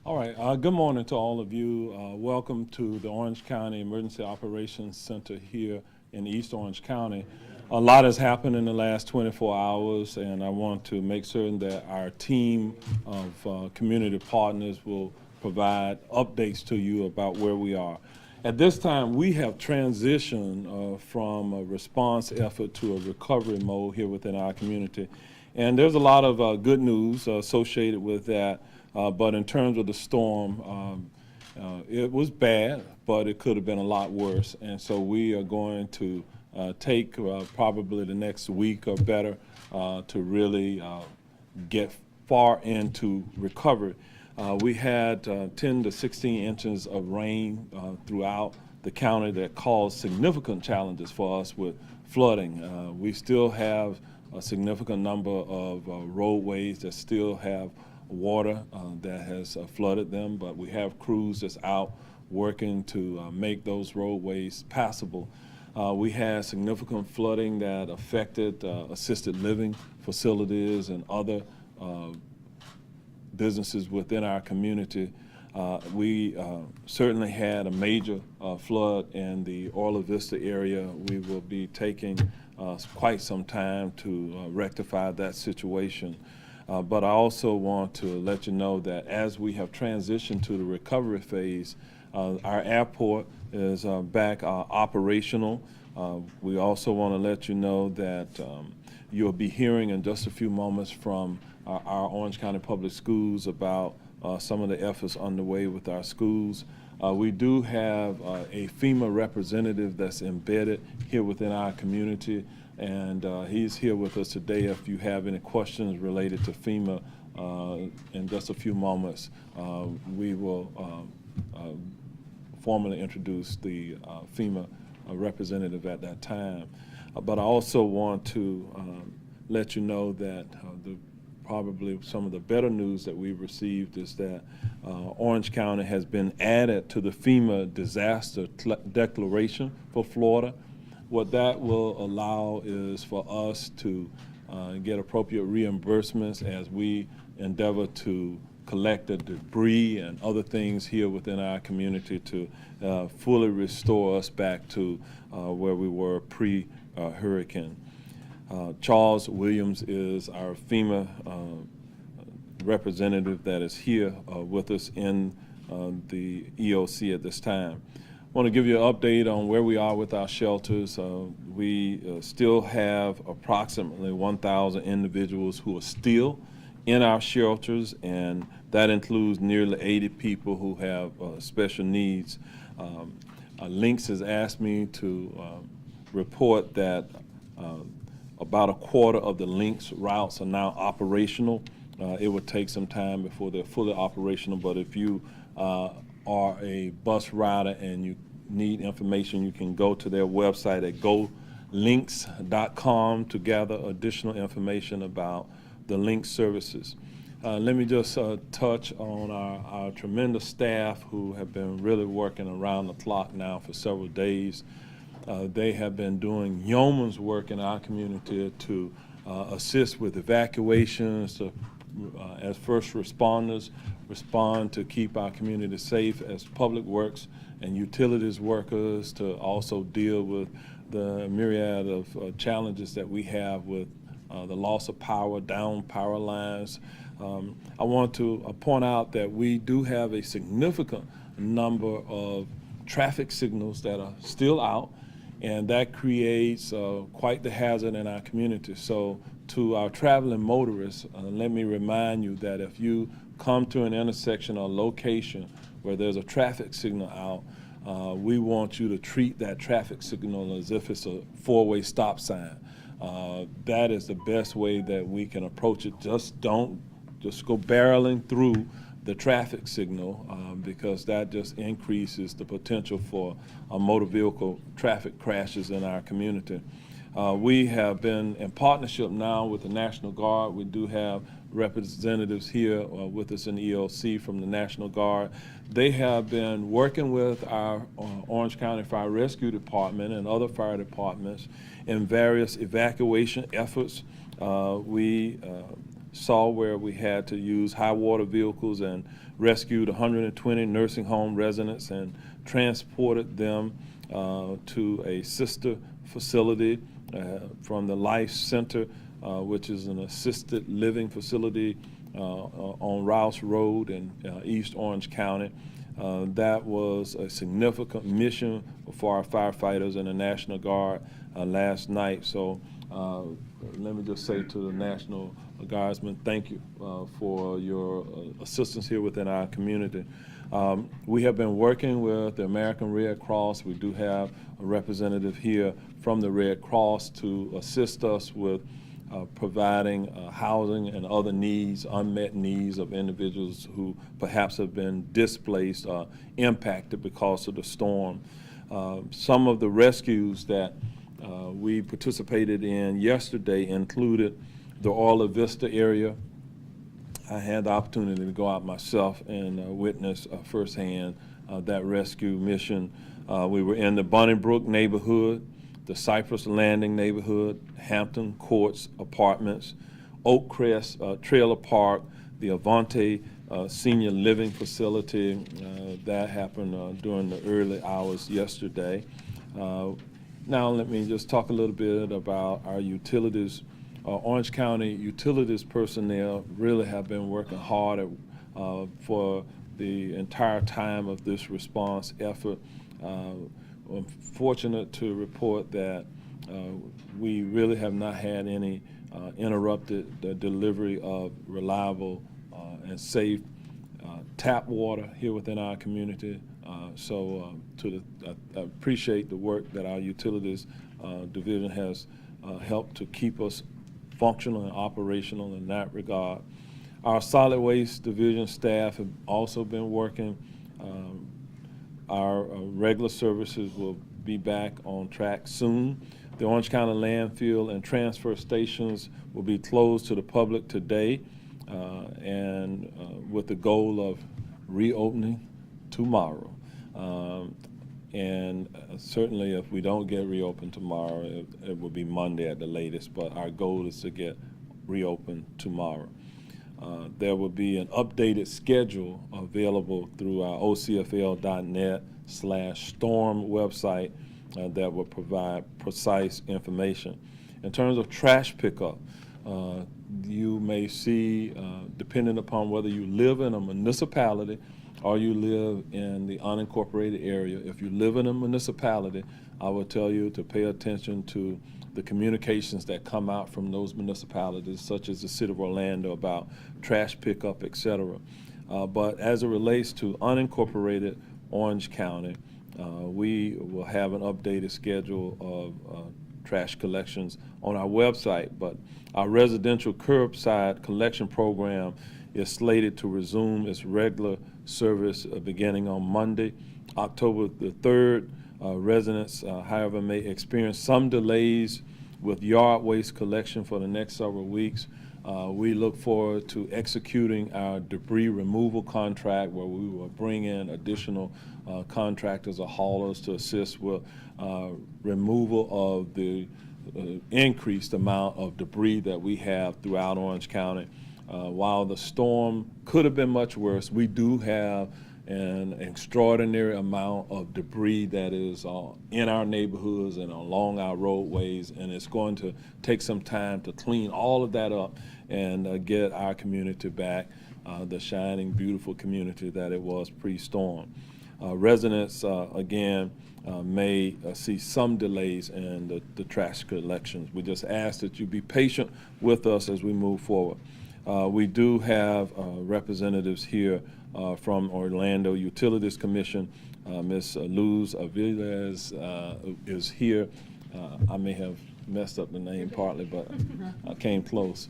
All right, good morning to all of you. Welcome to the Orange County Emergency Operations Center here in East Orange County. A lot has happened in the last 24 hours, and I want to make certain that our team of community partners will provide updates to you about where we are. At this time, we have transitioned from a response effort to a recovery mode here within our community. And there's a lot of good news associated with that. But in terms of the storm, it was bad, but it could have been a lot worse. And so we are going to take probably the next week or better to really get far into recovery. We had 10 to 16 inches of rain throughout the county that caused significant challenges for us with flooding. We still have a significant number of roadways that still have water that has flooded them, but we have crews that's out working to make those roadways passable. We had significant flooding that affected assisted living facilities and other businesses within our community. We certainly had a major flood in the Orla Vista area. We will be taking quite some time to rectify that situation. But I also want to let you know that as we have transitioned to the recovery phase, our airport is back operational. We also want to let you know that you'll be hearing in just a few moments from our Orange County Public Schools about some of the efforts underway with our schools. We do have a FEMA representative that's embedded here within our community, and he's here with us today. If you have any questions related to FEMA, in just a few moments, we will formally introduce the FEMA representative at that time. But I also want to let you know that probably some of the better news that we've received is that Orange County has been added to the FEMA disaster declaration for Florida. What that will allow is for us to get appropriate reimbursements as we endeavor to collect the debris and other things here within our community to fully restore us back to where we were pre-hurricane. Charles Williams is our FEMA representative that is here with us in the EOC at this time. I want to give you an update on where we are with our shelters. We still have approximately 1,000 individuals who are still in our shelters, and that includes nearly 80 people who have special needs. Lynx has asked me to report that about a quarter of the Lynx routes are now operational. It would take some time before they're fully operational, but if you are a bus rider and you need information, you can go to their website at golynx.com to gather additional information about the Lynx services. Let me just touch on our tremendous staff who have been really working around the clock now for several days. They have been doing yeoman's work in our community to assist with evacuations, as first responders, respond to keep our community safe, as public works and utilities workers to also deal with the myriad of challenges that we have with the loss of power, down power lines. I want to point out that we do have a significant number of traffic signals that are still out, and that creates quite the hazard in our community. So to our traveling motorists, let me remind you that if you come to an intersection or location where there's a traffic signal out, we want you to treat that traffic signal as if it's a four-way stop sign. That is the best way that we can approach it. Just don't just go barreling through the traffic signal because that just increases the potential for motor vehicle traffic crashes in our community. We have been in partnership now with the National Guard. We do have representatives here with us in the EOC from the National Guard. They have been working with our Orange County Fire Rescue Department and other fire departments in various evacuation efforts. We saw where we had to use high water vehicles and rescued 120 nursing home residents and transported them to a sister facility from the Life Center, which is an assisted living facility on Rouse Road in East Orange County. That was a significant mission for our firefighters and the National Guard last night. So let me just say to the National Guardsmen, thank you for your assistance here within our community. We have been working with the American Red Cross. We do have a representative here from the Red Cross to assist us with providing housing and other needs, unmet needs of individuals who perhaps have been displaced or impacted because of the storm. Some of the rescues that we participated in yesterday included the Orla Vista area. I had the opportunity to go out myself and witness firsthand that rescue mission. We were in the Bunnybrook neighborhood, the Cypress Landing neighborhood, Hampton Courts Apartments, Oakcrest Trailer Park, the Avante Senior Living Facility. That happened during the early hours yesterday. Now let me just talk a little bit about our utilities. Orange County utilities personnel really have been working hard for the entire time of this response effort. I'm fortunate to report that we really have not had any interrupted the delivery of reliable and safe tap water here within our community. I appreciate the work that our utilities division has helped to keep us functional and operational in that regard. Our solid waste division staff have also been working. Our regular services will be back on track soon. The Orange County landfill and transfer stations will be closed to the public today, and with the goal of reopening tomorrow. And certainly if we don't get reopened tomorrow, it will be Monday at the latest, but our goal is to get reopened tomorrow. There will be an updated schedule available through our ocfl.net/storm website that will provide precise information. In terms of trash pickup, you may see, depending upon whether you live in a municipality or you live in the unincorporated area. If you live in a municipality, I would tell you to pay attention to the communications that come out from those municipalities, such as the City of Orlando, about trash pickup, etc. But as it relates to unincorporated Orange County, we will have an updated schedule of trash collections on our website, but our residential curbside collection program is slated to resume its regular service beginning on Monday, October the 3rd. Residents, however, may experience some delays with yard waste collection for the next several weeks. We look forward to executing our debris removal contract, where we will bring in additional contractors or haulers to assist with removal of the increased amount of debris that we have throughout Orange County. While the storm could have been much worse, we do have an extraordinary amount of debris that is in our neighborhoods and along our roadways, and it's going to take some time to clean all of that up and get our community back, the shining, beautiful community that it was pre-storm. Residents, again, may see some delays in the trash collections. We just ask that you be patient with us as we move forward. We do have representatives here from Orlando Utilities Commission. Ms. Luz Aviles is here. I may have messed up the name partly, but I came close.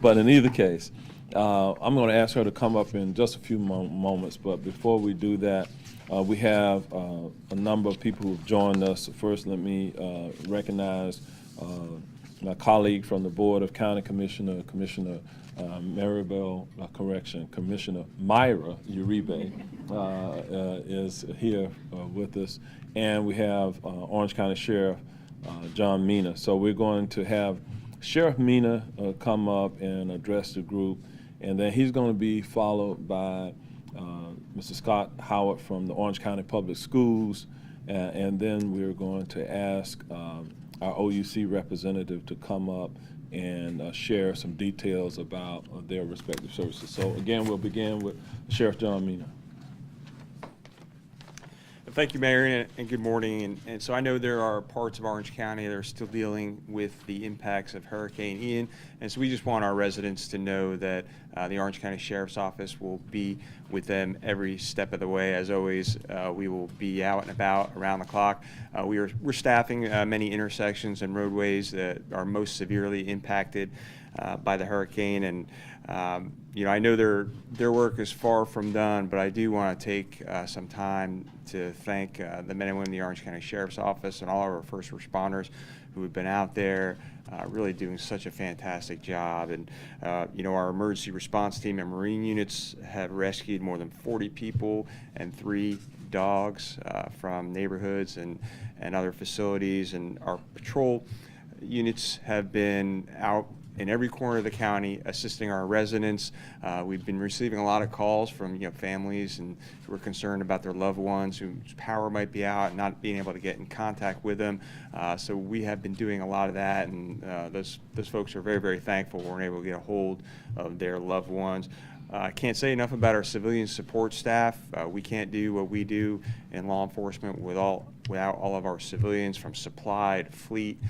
But in either case, I'm going to ask her to come up in just a few moments. But before we do that, we have a number of people who have joined us. First, let me recognize my colleague from the Board of County Commissioner, Commissioner Commissioner Myra Uribe is here with us, and we have Orange County Sheriff John Mina. So we're going to have Sheriff Mina come up and address the group, and then he's going to be followed by Mr. Scott Howard from the Orange County Public Schools, and then we're going to ask our OUC representative to come up and share some details about their respective services. So again, we'll begin with Sheriff John Mina. Thank you, Mayor, and good morning. And so I know there are parts of Orange County that are still dealing with the impacts of Hurricane Ian, and so we just want our residents to know that the Orange County Sheriff's Office will be with them every step of the way. As always, we will be out and about around the clock. We're staffing many intersections and roadways that are most severely impacted by the hurricane, and you know, I know their work is far from done, but I do want to take some time to thank the men and women in the Orange County Sheriff's Office and all of our first responders who have been out there really doing such a fantastic job. And you know, our emergency response team and Marine units have rescued more than 40 people and 3 dogs from neighborhoods and other facilities, and our patrol units have been out in every corner of the county assisting our residents. We've been receiving a lot of calls from families and who are concerned about their loved ones whose power might be out and not being able to get in contact with them. So we have been doing a lot of that, and those folks are very, very thankful we're able to get a hold of their loved ones. I can't say enough about our civilian support staff. We can't do what we do in law enforcement without all of our civilians, from supply to fleet.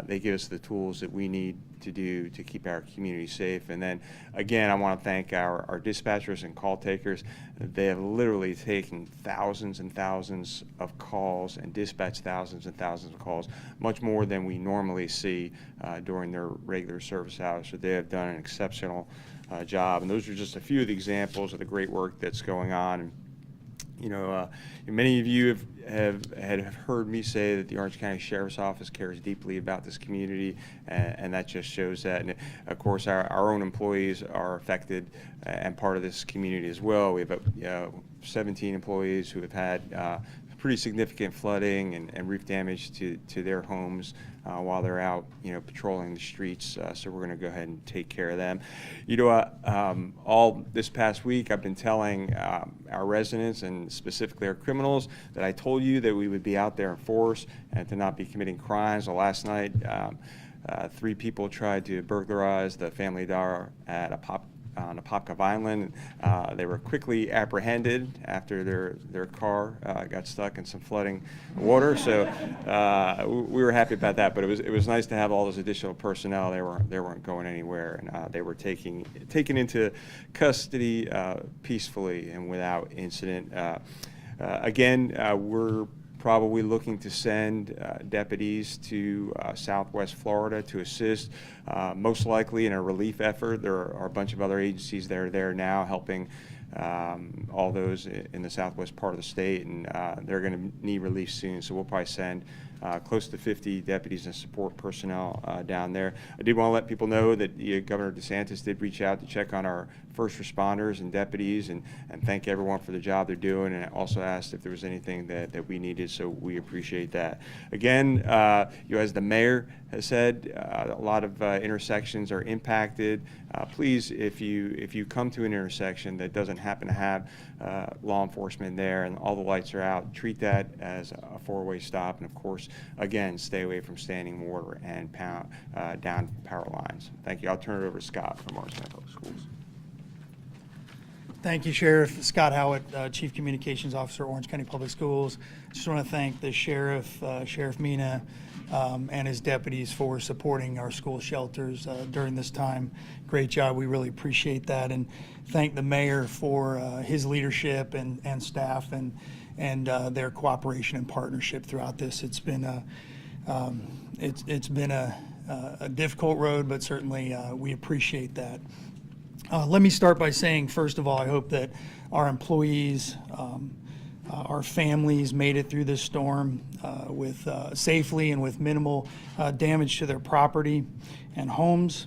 They give us the tools that we need to do to keep our community safe. And then again, I want to thank our dispatchers and call takers. They have literally taken thousands and thousands of calls and dispatched thousands and thousands of calls, much more than we normally see during their regular service hours. So they have done an exceptional job. And those are just a few of the examples of the great work that's going on. And, you know, many of you have heard me say that the Orange County Sheriff's Office cares deeply about this community, and that just shows that. And of course, our own employees are affected and part of this community as well. We have 17 employees who have had pretty significant flooding and roof damage to their homes while they're out, patrolling the streets. So we're going to go ahead and take care of them. All this past week, I've been telling our residents and specifically our criminals that I told you that we would be out there in force and to not be committing crimes. Well, last night, 3 people tried to burglarize the Family Dollar at on Apopka Island. They were quickly apprehended after their car got stuck in some flooding water. So we were happy about that. But it was nice to have all those additional personnel. They weren't going anywhere, and they were taken into custody peacefully and without incident. Again, we're probably looking to send deputies to Southwest Florida to assist, most likely in a relief effort. There are a bunch of other agencies that are there now helping all those in the southwest part of the state, and they're going to need relief soon. So we'll probably send close to 50 deputies and support personnel down there. I did want to let people know that Governor DeSantis did reach out to check on our first responders and deputies and thank everyone for the job they're doing, and also asked if there was anything that we needed, so we appreciate that. Again, as the mayor has said, a lot of intersections are impacted. Please, if you come to an intersection that doesn't happen to have law enforcement there and all the lights are out, treat that as a 4-way stop, and of course, again, stay away from standing water and down power lines. Thank you. I'll turn it over to Scott from Orange County Public Schools. Thank you, Sheriff. Scott Howard, Chief Communications Officer, Orange County Public Schools. Just want to thank the Sheriff, Sheriff Mina, and his deputies for supporting our school shelters during this time. Great job. We really appreciate that. And thank the mayor for his leadership and staff and their cooperation and partnership throughout this. It's been a difficult road, but certainly we appreciate that. Let me start by saying, first of all, I hope that our employees, our families made it through this storm with safely and with minimal damage to their property and homes.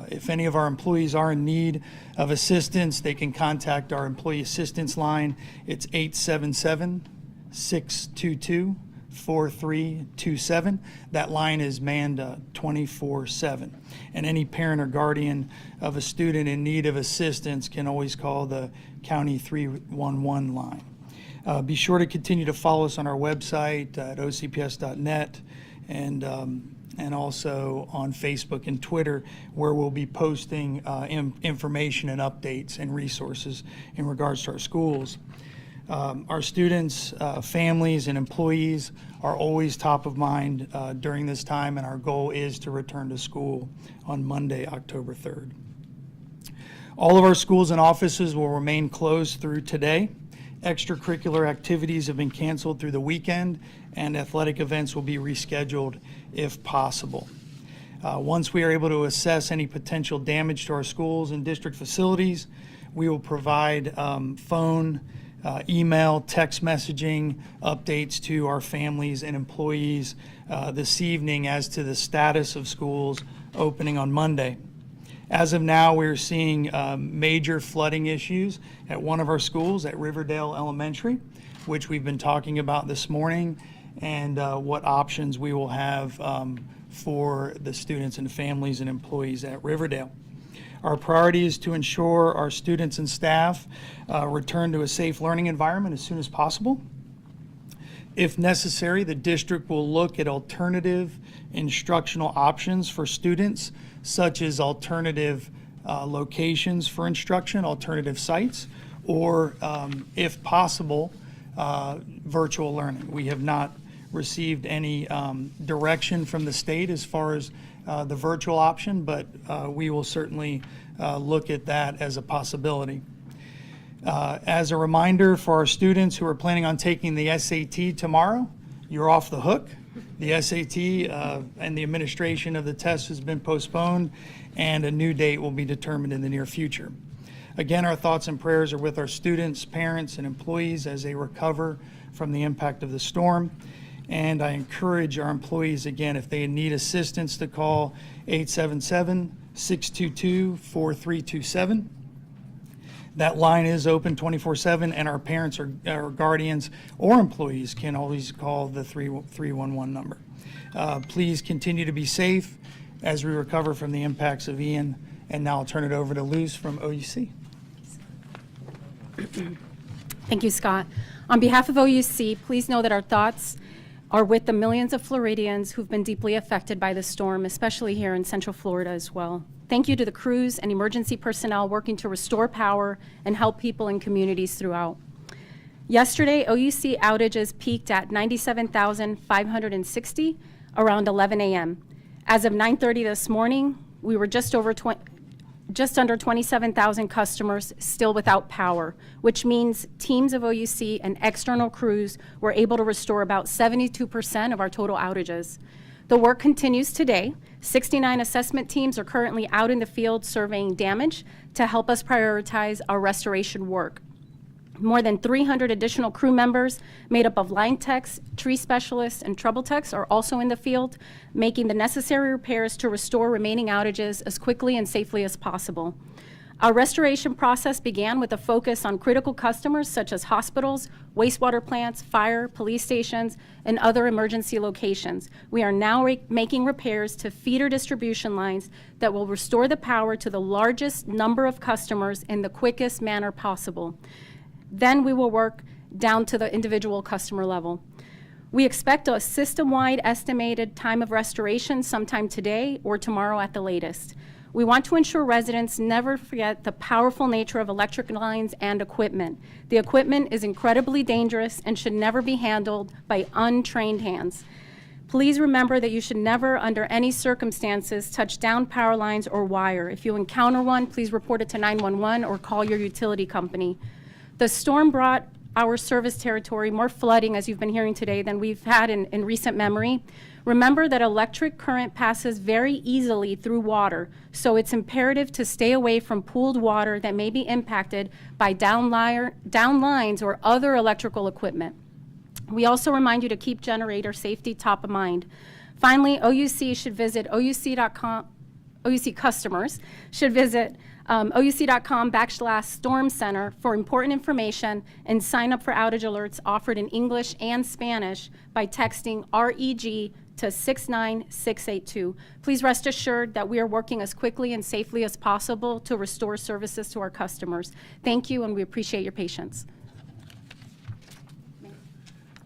If any of our employees are in need of assistance, they can contact our employee assistance line. It's 877-622-5600. 4327. That line is manned 24/7. And any parent or guardian of a student in need of assistance can always call the County 311 line. Be sure to continue to follow us on our website at ocps.net and also on Facebook and Twitter, where we'll be posting information and updates and resources in regards to our schools. Our students, families, and employees are always top of mind during this time, and our goal is to return to school on Monday, October 3rd. All of our schools and offices will remain closed through today. Extracurricular activities have been canceled through the weekend, and athletic events will be rescheduled if possible. Once we are able to assess any potential damage to our schools and district facilities, we will provide phone, email, text messaging updates to our families and employees this evening as to the status of schools opening on Monday. As of now, we're seeing major flooding issues at one of our schools at Riverdale Elementary, which we've been talking about this morning, and what options we will have for the students and families and employees at Riverdale. Our priority is to ensure our students and staff return to a safe learning environment as soon as possible. If necessary, the district will look at alternative instructional options for students, such as alternative locations for instruction, alternative sites, or, if possible, virtual learning. We have not received any direction from the state as far as the virtual option, but we will certainly look at that as a possibility. As a reminder for our students who are planning on taking the SAT tomorrow, you're off the hook. The SAT and the administration of the test has been postponed, and a new date will be determined in the near future. Again, our thoughts and prayers are with our students, parents, and employees as they recover from the impact of the storm. And I encourage our employees, again, if they need assistance, to call 877-622-4327. That line is open 24/7, and our parents or guardians or employees can always call the 311 number. Please continue to be safe as we recover from the impacts of Ian. And now I'll turn it over to Luz from OUC. Thank you, Scott. On behalf of OUC, please know that our thoughts are with the millions of Floridians who've been deeply affected by the storm, especially here in Central Florida as well. Thank you to the crews and emergency personnel working to restore power and help people in communities throughout. Yesterday, OUC outages peaked at 97,560 around 11 a.m. As of 9:30 this morning, we were just under 27,000 customers still without power, which means teams of OUC and external crews were able to restore about 72% of our total outages. The work continues today. 69 assessment teams are currently out in the field surveying damage to help us prioritize our restoration work. More than 300 additional crew members made up of line techs, tree specialists, and trouble techs are also in the field, making the necessary repairs to restore remaining outages as quickly and safely as possible. Our restoration process began with a focus on critical customers such as hospitals, wastewater plants, fire, police stations, and other emergency locations. We are now making repairs to feeder distribution lines that will restore the power to the largest number of customers in the quickest manner possible. Then we will work down to the individual customer level. We expect a system-wide estimated time of restoration sometime today or tomorrow at the latest. We want to ensure residents never forget the powerful nature of electric lines and equipment. The equipment is incredibly dangerous and should never be handled by untrained hands. Please remember that you should never, under any circumstances, touch down power lines or wire. If you encounter one, please report it to 911 or call your utility company. The storm brought our service territory more flooding, as you've been hearing today, than we've had in recent memory. Remember that electric current passes very easily through water, so it's imperative to stay away from pooled water that may be impacted by down lines or other electrical equipment. We also remind you to keep generator safety top of mind. Finally, OUC should visit OUC.com. OUC customers should visit ouc.com/storm center for important information and sign up for outage alerts offered in English and Spanish by texting REG to 69682. Please rest assured that we are working as quickly and safely as possible to restore services to our customers. Thank you, and we appreciate your patience.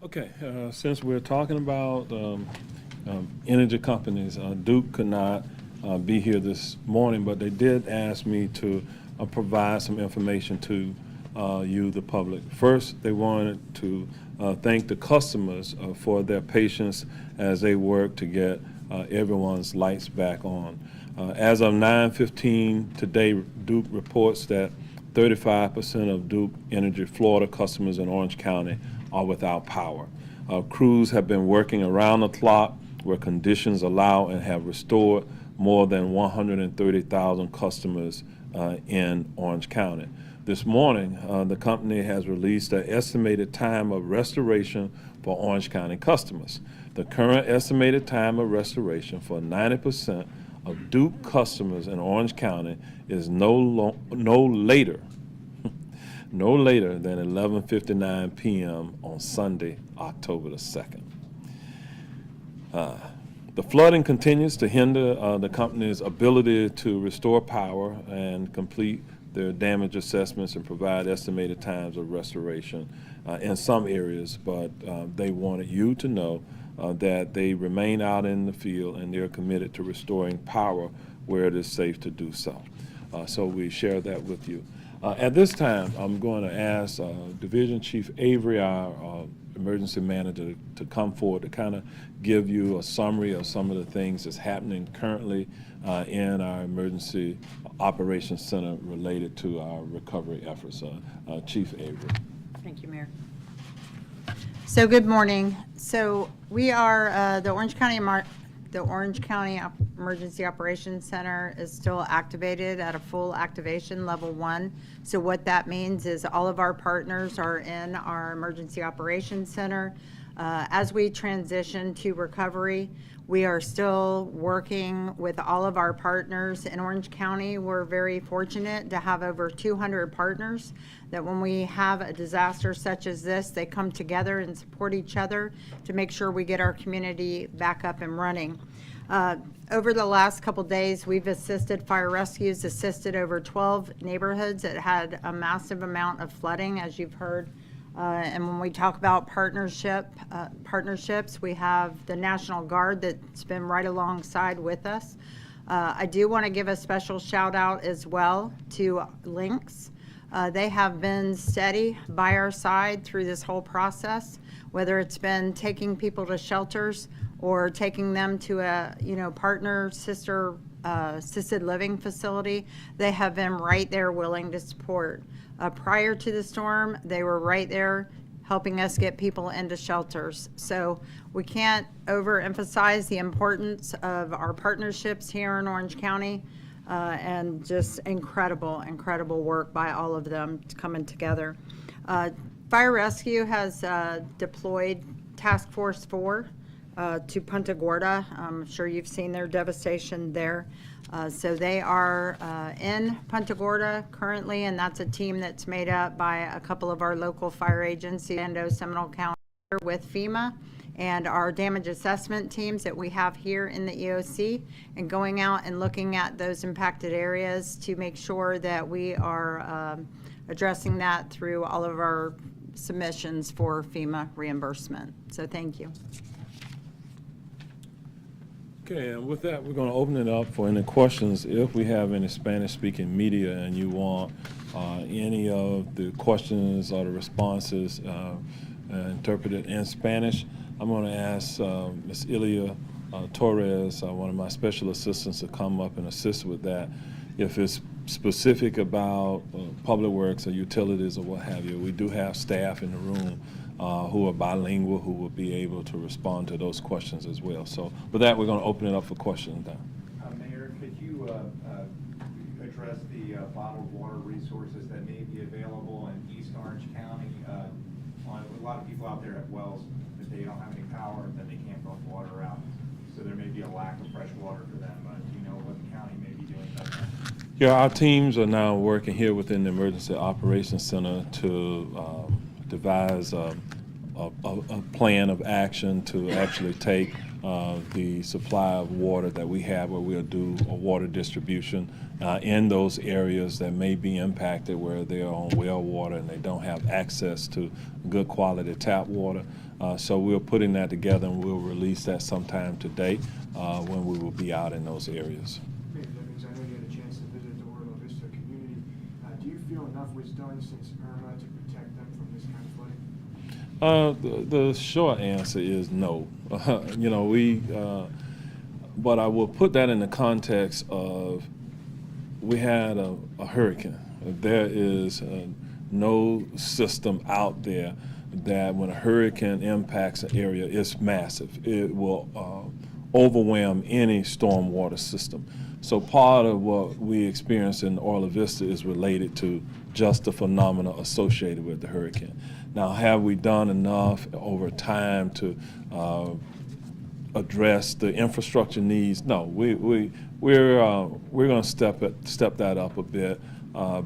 Okay, since we're talking about energy companies, Duke could not be here this morning, but they did ask me to provide some information to you, the public. First, they wanted to thank the customers for their patience as they work to get everyone's lights back on. As of 9:15 today, Duke reports that 35% of Duke Energy Florida customers in Orange County are without power. Crews have been working around the clock where conditions allow and have restored more than 130,000 customers in Orange County. This morning, the company has released an estimated time of restoration for Orange County customers. The current estimated time of restoration for 90% of Duke customers in Orange County is no later than 11:59 p.m. on Sunday, October the 2nd. The flooding continues to hinder the company's ability to restore power and complete their damage assessments and provide estimated times of restoration in some areas, but they wanted you to know that they remain out in the field and they're committed to restoring power where it is safe to do so. So we share that with you. At this time, I'm going to ask Division Chief Avery, our emergency manager, to come forward to kind of give you a summary of some of the things that's happening currently in our emergency operations center related to our recovery efforts. Chief Avery. Thank you, Mayor. So good morning. So we are the Orange County Emergency Operations Center is still activated at a full activation level 1. So what that means is all of our partners are in our Emergency Operations Center. As we transition to recovery, we are still working with all of our partners in Orange County. We're very fortunate to have over 200 partners that when we have a disaster such as this, they come together and support each other to make sure we get our community back up and running. Over the last couple days, we've assisted fire rescues, assisted over 12 neighborhoods that had a massive amount of flooding, as you've heard. And when we talk about partnerships, we have the National Guard that's been right alongside with us. I do want to give a special shout out as well to Lynx. They have been steady by our side through this whole process, whether it's been taking people to shelters or taking them to a partner sister assisted living facility. They have been right there willing to support. Prior to the storm, they were right there helping us get people into shelters. So we can't overemphasize the importance of our partnerships here in Orange County, and just incredible work by all of them coming together. Fire Rescue has deployed Task Force 4 to Punta Gorda. I'm sure you've seen their devastation there. So they are in Punta Gorda currently, and that's a team that's made up by a couple of our local fire agencies, Orlando, Seminole County, with FEMA, and our damage assessment teams that we have here in the EOC, and going out and looking at those impacted areas to make sure that we are addressing that through all of our submissions for FEMA reimbursement. So thank you. Okay, and with that, we're going to open it up for any questions. If we have any Spanish-speaking media and you want any of the questions or the responses interpreted in Spanish, I'm going to ask Ms. Ilia Torres, one of my special assistants, to come up and assist with that. If it's specific about public works or utilities or what have you, we do have staff in the room who are bilingual, who will be able to respond to those questions as well. So with that, we're going to open it up for questions now. Mayor, could you address the bottled water resources that may be available in East Orange County? A lot of people out there have wells that they don't have any power, that they can't pump water out. So there may be a lack of fresh water for them. Do you know what the county may be doing about that? Yeah, our teams are now working here within the Emergency Operations Center to devise a plan of action to actually take the supply of water that we have, where we'll do a water distribution in those areas that may be impacted, where they're on well water and they don't have access to good quality tap water. So we're putting that together, and we'll release that sometime today when we will be out in those areas. Mayor Demings, I know you had a chance to visit the Orla Vista community. Do you feel enough was done since Irma to protect them from this kind of flooding? The short answer is no. But I will put that in the context of we had a hurricane. There is no system out there that when a hurricane impacts an area, it's massive. It will overwhelm any stormwater system. So part of what we experienced in Orla Vista is related to just the phenomena associated with the hurricane. Now, have we done enough over time to address the infrastructure needs? No, we're going to step that up a bit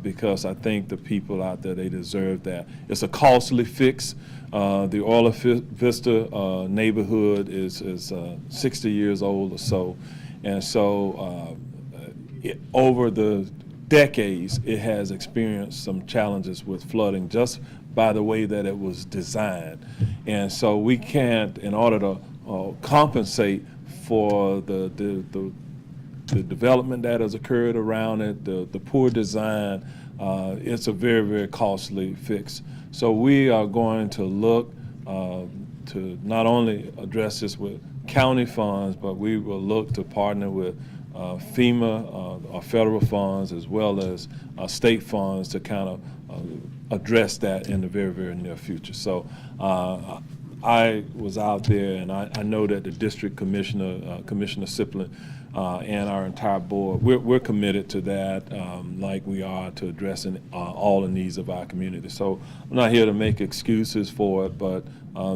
because I think the people out there, they deserve that. It's a costly fix. The Orla Vista neighborhood is 60 years old or so, and so over the decades, it has experienced some challenges with flooding just by the way that it was designed. And so we can't, in order to compensate for the development that has occurred around it, the poor design, it's a very, very costly fix. So we are going to look to not only address this with county funds, but we will look to partner with FEMA, our federal funds, as well as state funds to kind of address that in the very, very near future. So I was out there, and I know that the district commissioner, Commissioner Siplin, and our entire board, we're committed to that, like we are to addressing all the needs of our community. So I'm not here to make excuses for it, but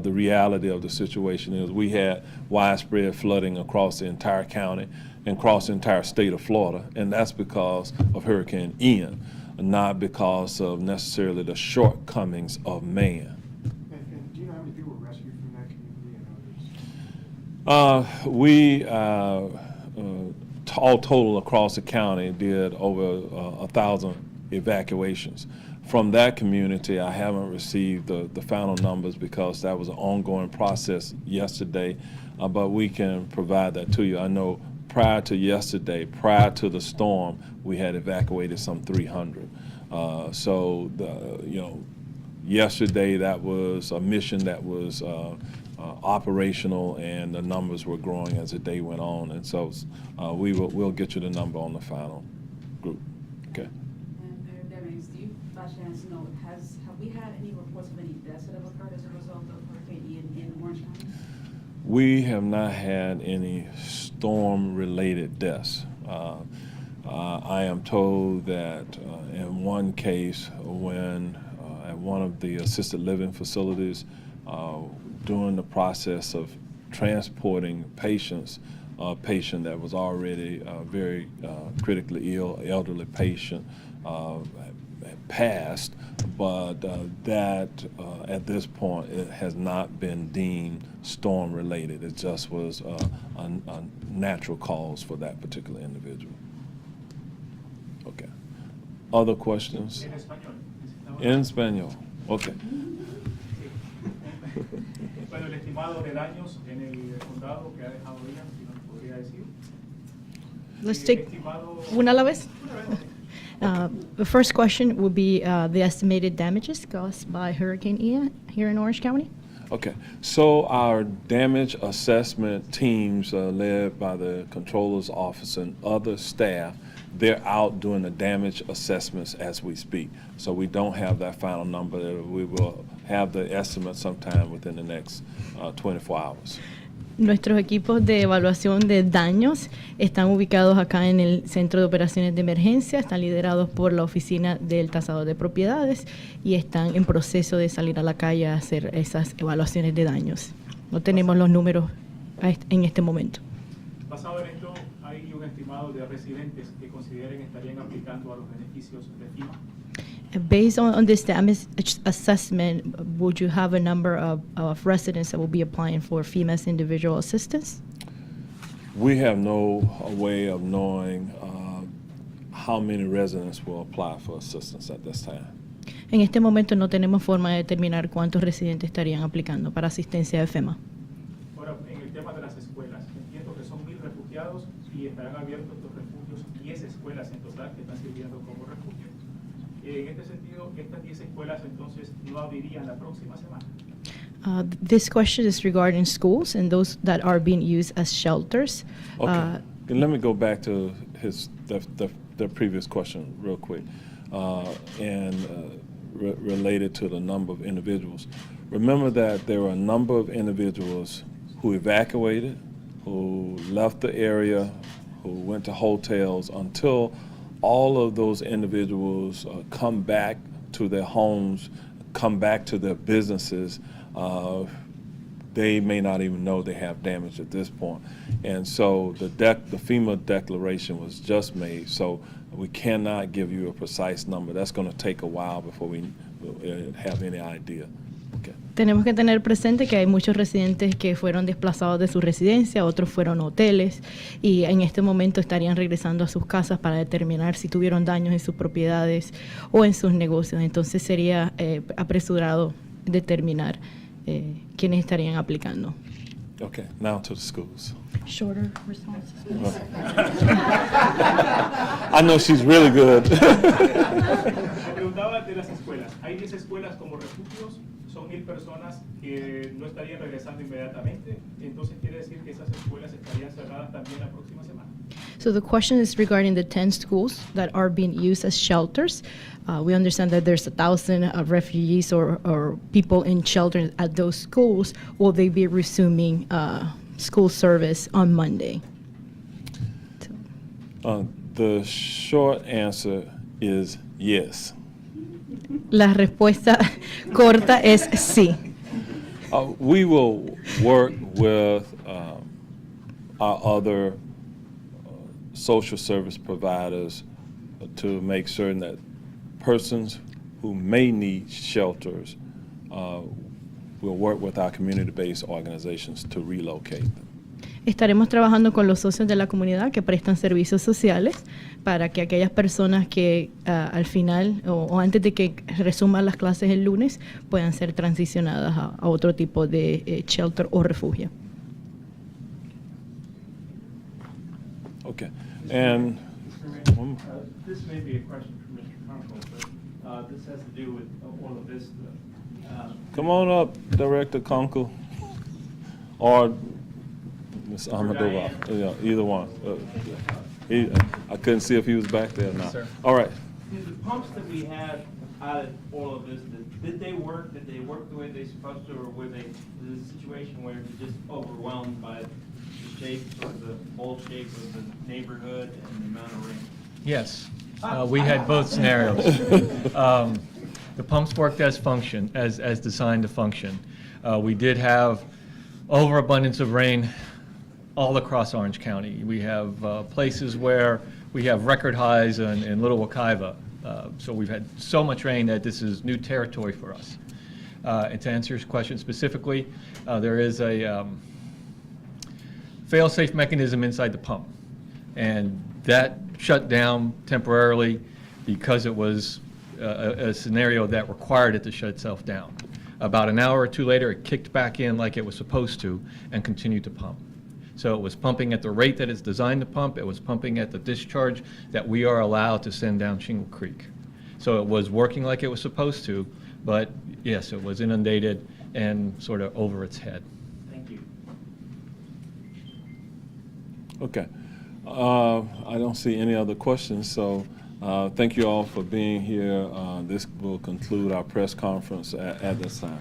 the reality of the situation is we had widespread flooding across the entire county and across the entire state of Florida, and that's because of Hurricane Ian, not because of necessarily the shortcomings of man. And do you know how many people were rescued from that community? We all total across the county did over 1,000 evacuations. From that community, I haven't received the final numbers because that was an ongoing process yesterday, but we can provide that to you. I know prior to yesterday, prior to the storm, we had evacuated some 300. So, yesterday that was a mission that was operational, and the numbers were growing as the day went on. And so we'll get you the number on the final group. Okay. And Mayor Demings, do you by chance know, have we had any reports of any deaths that have occurred as a result of Hurricane Ian in Orange County? We have not had any storm-related deaths. I am told that in one case, when at one of the assisted living facilities, during the process of transporting patients, a patient that was already very critically ill, elderly patient, passed, but that at this point it has not been deemed storm related. It just was a natural cause for that particular individual. Okay. Other questions? En español. En español. Okay. Bueno, el estimado de daños en el condado que ha dejado Ian, si nos podría decir. Let's take Estimado. una a la vez. The first question would be the estimated damages caused by Hurricane Ian here in Orange County. Okay, so our damage assessment teams, led by the controller's office and other staff, they're out doing the damage assessments as we speak. So we don't have that final number. We will have the estimate sometime within the next 24 hours. Nuestros equipos de evaluación de daños están ubicados acá en el Centro de Operaciones de Emergencia, están liderados por la Oficina del Tasador de Propiedades y están en proceso de salir a la calle a hacer esas evaluaciones de daños. No tenemos los números en este momento. Basado en esto, ¿hay un estimado de residentes que consideren estarían aplicando a los beneficios de FEMA? Based on this damage assessment, would you have a number of residents that will be applying for FEMA's individual assistance? We have no way of knowing how many residents will apply for assistance at this time. En este momento no tenemos forma de determinar cuántos residentes estarían aplicando para asistencia de FEMA. Ahora, en el tema de las escuelas, entiendo que son 1.000 refugiados y estarán abiertos estos refugios, 10 escuelas en total que están sirviendo como refugio. En este sentido, estas 10 escuelas entonces no abrirían la próxima semana. This question is regarding schools and those that are being used as shelters. Okay. And let me go back to the previous question real quick, related to the number of individuals. Remember that there were a number of individuals who evacuated, who left the area, who went to hotels until all of those individuals come back to their homes, come back to their businesses. They may not even know they have damage at this point. And so the FEMA declaration was just made, so we cannot give you a precise number. That's going to take a while before we have any idea. Okay. Tenemos que tener presente que hay muchos residentes que fueron desplazados de su residencia, otros fueron a hoteles y en este momento estarían regresando a sus casas para determinar si tuvieron daños en sus propiedades o en sus negocios. Entonces sería apresurado determinar quiénes estarían aplicando. Okay, now to the schools. Shorter responses. I know she's really good. Me preguntaba de las escuelas. Hay 10 escuelas como refugios, son 1.000 personas que no estarían regresando inmediatamente. Entonces quiere decir que esas escuelas estarían cerradas también la próxima semana. So the question is regarding the 10 schools that are being used as shelters. We understand that there's 1,000 refugees or people in shelters at those schools. Will they be resuming school service on Monday? The short answer is yes. La respuesta corta es sí. We will work with our other social service providers to make certain that persons who may need shelters will work with our community-based organizations to relocate them. Estaremos trabajando con los socios de la comunidad que prestan servicios sociales para que aquellas personas que al final o antes de que resuman las clases el lunes puedan ser transicionadas a otro tipo de shelter o refugio. Okay, and this may be a question for Mr. Kunkel, but this has to do with all of this. come on up, Director Kunkel, or Ms. Amadova. Yeah, either one. I couldn't see if he was back there or not. Sir. All right. The pumps that we had out of all of this, did they work? Did they work the way they're supposed to, or were they in a situation where you're just overwhelmed by the shape or the old shape of the neighborhood and the amount of rain? Yes, we had both scenarios. The pumps worked as designed to function. We did have overabundance of rain all across Orange County. We have places where we have record highs in Little Wekiva. So we've had so much rain that this is new territory for us. And to answer your question specifically, there is a fail-safe mechanism inside the pump. And that shut down temporarily because it was a scenario that required it to shut itself down. About an hour or two later, it kicked back in like it was supposed to and continued to pump. So it was pumping at the rate that it's designed to pump. It was pumping at the discharge that we are allowed to send down Shingle Creek. So it was working like it was supposed to, but yes, it was inundated and sort of over its head. Thank you. Okay. I don't see any other questions, so thank you all for being here. This will conclude our press conference at this time.